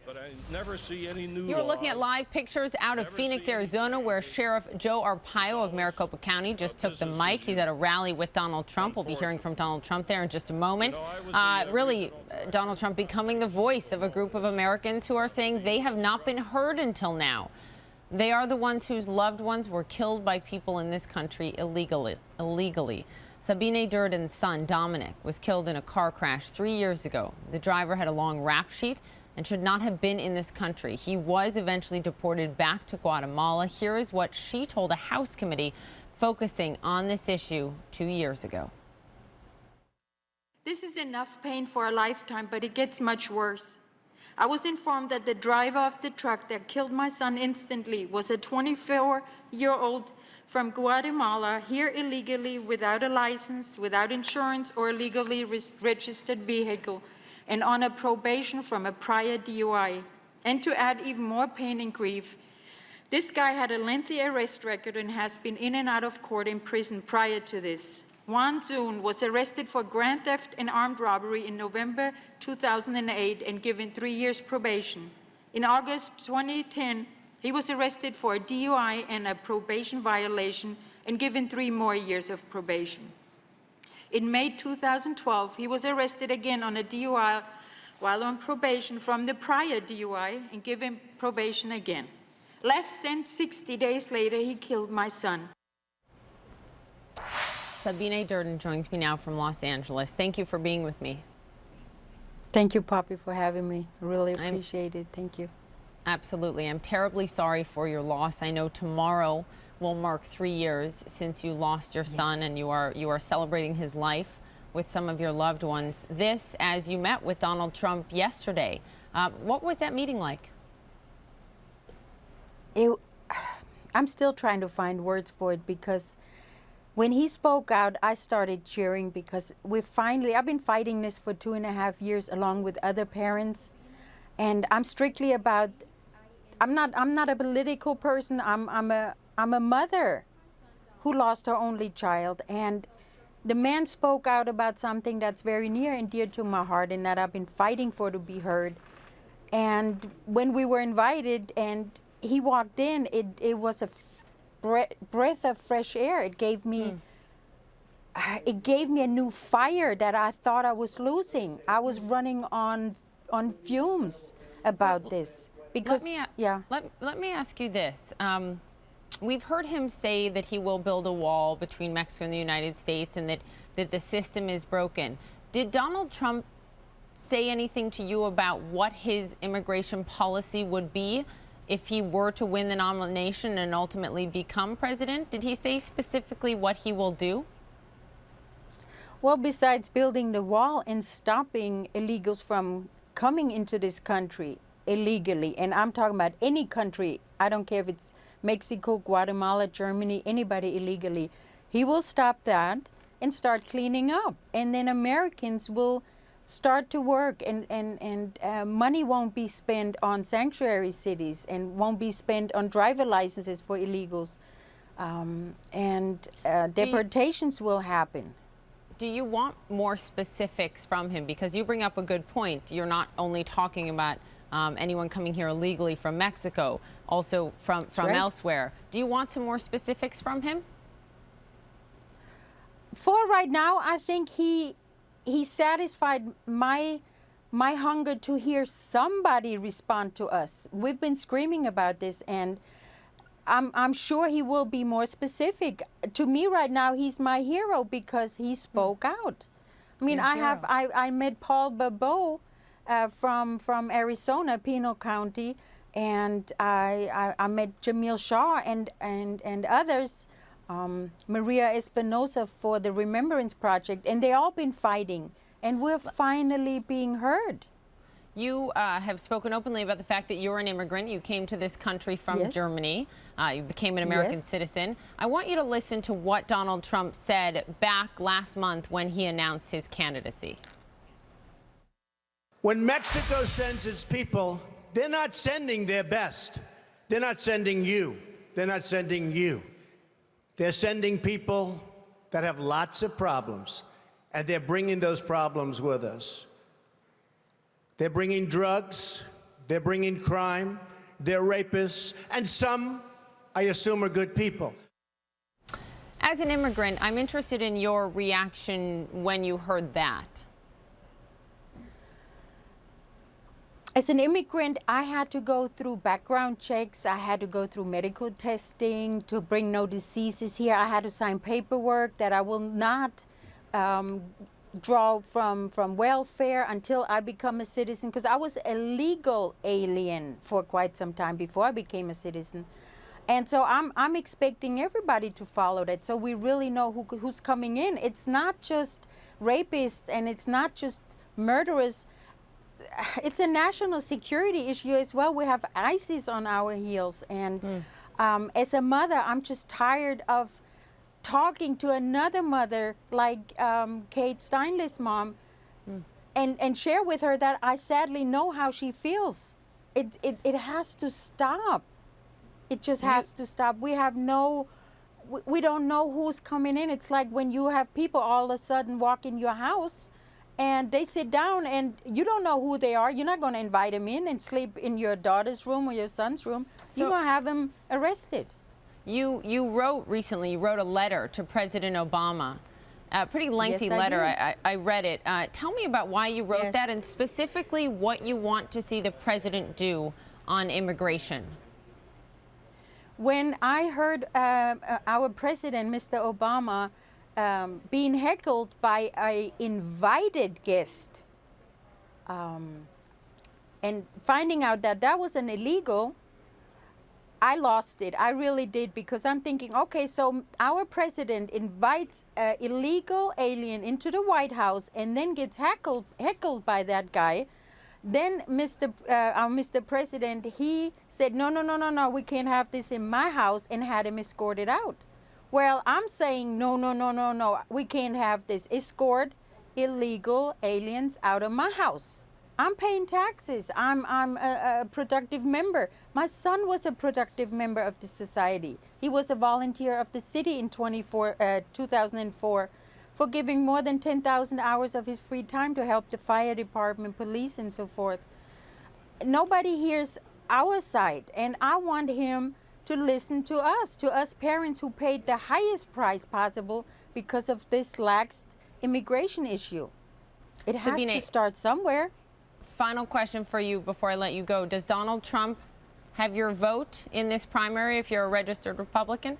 but I never see any new You're looking at laws. live pictures out of Phoenix, Arizona, where Sheriff Joe Arpaio of Maricopa County just took the mic. He's at a rally with Donald Trump. We'll be hearing from Donald Trump there in just a moment. Really, Donald Trump becoming the voice of a group of Americans who are saying they have not been heard until now. They are the ones whose loved ones were killed by people in this country illegally. Sabine Durden's son, Dominic, was killed in a car crash 3 years ago. The driver had a long rap sheet and should not have been in this country. He was eventually deported back to Guatemala. Here is what she told a House committee focusing on this issue 2 years ago. This is enough pain for a lifetime, but it gets much worse. I was informed that the driver of the truck that killed my son instantly was a 24-year-old from Guatemala, here illegally, without a license, without insurance, or a legally registered vehicle, and on a probation from a prior DUI. And to add even more pain and grief, this guy had a lengthy arrest record and has been in and out of court and prison prior to this. Juan Zun was arrested for grand theft and armed robbery in November 2008 and given 3 years probation. In August 2010, he was arrested for a DUI and a probation violation and given 3 more years of probation. In May 2012, he was arrested again on a DUI while on probation from the prior DUI and given probation again. Less than 60 days later, he killed my son. Sabine Durden joins me now from Los Angeles. Thank you for being with me. Thank you, Poppy, for having me. Really appreciate it. Thank you. Absolutely. I'm terribly sorry for your loss. I know tomorrow will mark 3 years since you lost your son, and you are celebrating his life with some of your loved ones. This, as you met with Donald Trump yesterday, what was that meeting like? I'm still trying to find words for it, because when he spoke out, I started cheering, because I've been fighting this for 2.5 years along with other parents, and I'm strictly about, I'm not a political person. I'm a mother who lost her only child, and the man spoke out about something that's very near and dear to my heart and that I've been fighting for to be heard. And when we were invited and he walked in, it was a breath of fresh air. It gave me a new fire that I thought I was losing. I was running on fumes about this. Because let me ask you this. We've heard him say that he will build a wall between Mexico and the United States, and that the system is broken. Did Donald Trump say anything to you about what his immigration policy would be if he were to win the nomination and ultimately become president? Did he say specifically what he will do? Well, besides building the wall and stopping illegals from coming into this country illegally, and I'm talking about any country, I don't care if it's Mexico, Guatemala, Germany, anybody illegally, he will stop that and start cleaning up. And then Americans will start to work, and money won't be spent on sanctuary cities and won't be spent on driver licenses for illegals. Deportations will happen. Do you want more specifics from him? Because you bring up a good point. You're not only talking about anyone coming here illegally from Mexico, also from elsewhere. Do you want some more specifics from him? For right now, I think he satisfied my hunger to hear somebody respond to us. We've been screaming about this, and I'm sure he will be more specific. To me right now, he's my hero because he spoke out. I mean, I met Paul Bobo from Arizona, Pinal County, and I met Jamil Shaw and others, Maria Espinosa for the Remembrance Project, and they all been fighting, and we're finally being heard. You have spoken openly about the fact that you're an immigrant. You came to this country from Germany. You became an American citizen. I want you to listen to what Donald Trump said back last month when he announced his candidacy. When Mexico sends its people, they're not sending their best. They're not sending you. They're not sending you. They're sending people that have lots of problems, and they're bringing those problems with us. They're bringing drugs, They're bringing crime, they're rapists, and some, I assume, are good people. As an immigrant, I'm interested in your reaction when you heard that. As an immigrant, I had to go through background checks. I had to go through medical testing to bring no diseases here. I had to sign paperwork that I will not draw from welfare until I become a citizen, because I was a legal alien for quite some time before I became a citizen. And so I'm expecting everybody to follow that, so we really know who's coming in. It's not just rapists and it's not just murderers. It's a national security issue as well. We have ISIS on our heels. And as a mother, I'm just tired of talking to another mother like Kate Steinle's mom and share with her that I sadly know how she feels. It has to stop. It just has to stop. We don't know who's coming in. It's like when you have people all of a sudden walk in your house and they sit down and you don't know who they are. You're not going to invite them in and sleep in your daughter's room or your son's room. You're going to have them arrested. You wrote recently, you wrote a letter to President Obama, a pretty lengthy letter. I read it. Tell me about why you wrote that and specifically what you want to see the president do on immigration. When I heard our president, Mr. Obama, being heckled by an invited guest and finding out that that was an illegal, I lost it. I really did, because I'm thinking, okay, so our president invites an illegal alien into the White House and then gets heckled by that guy. Then Mr. President, he said, no, we can't have this in my house, and had him escorted out. Well, I'm saying, no, we can't have this. Escort illegal aliens out of my house. I'm paying taxes. I'm a productive member. My son was a productive member of the society. He was a volunteer of the city in 2004 for giving more than 10,000 hours of his free time to help the fire department, police, and so forth. Nobody hears our side, and I want him to listen to us parents who paid the highest price possible because of this lax immigration issue. It has to start somewhere. Final question for you before I let you go. Does Donald Trump have your vote in this primary if you're a registered Republican?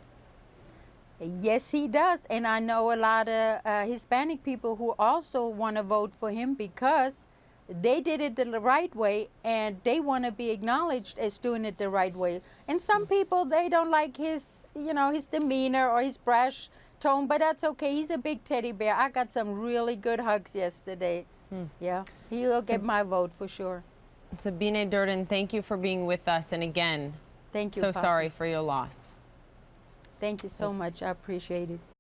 Yes, he does. And I know a lot of Hispanic people who also want to vote for him because they did it the right way and they want to be acknowledged as doing it the right way. And some people, they don't like his, his demeanor or his brash tone, but that's okay. He's a big teddy bear. I got some really good hugs yesterday. Yeah, he'll get my vote for sure. Sabine Durden, thank you for being with us. And again, thank you. So sorry for your loss. Thank you so much. I appreciate it.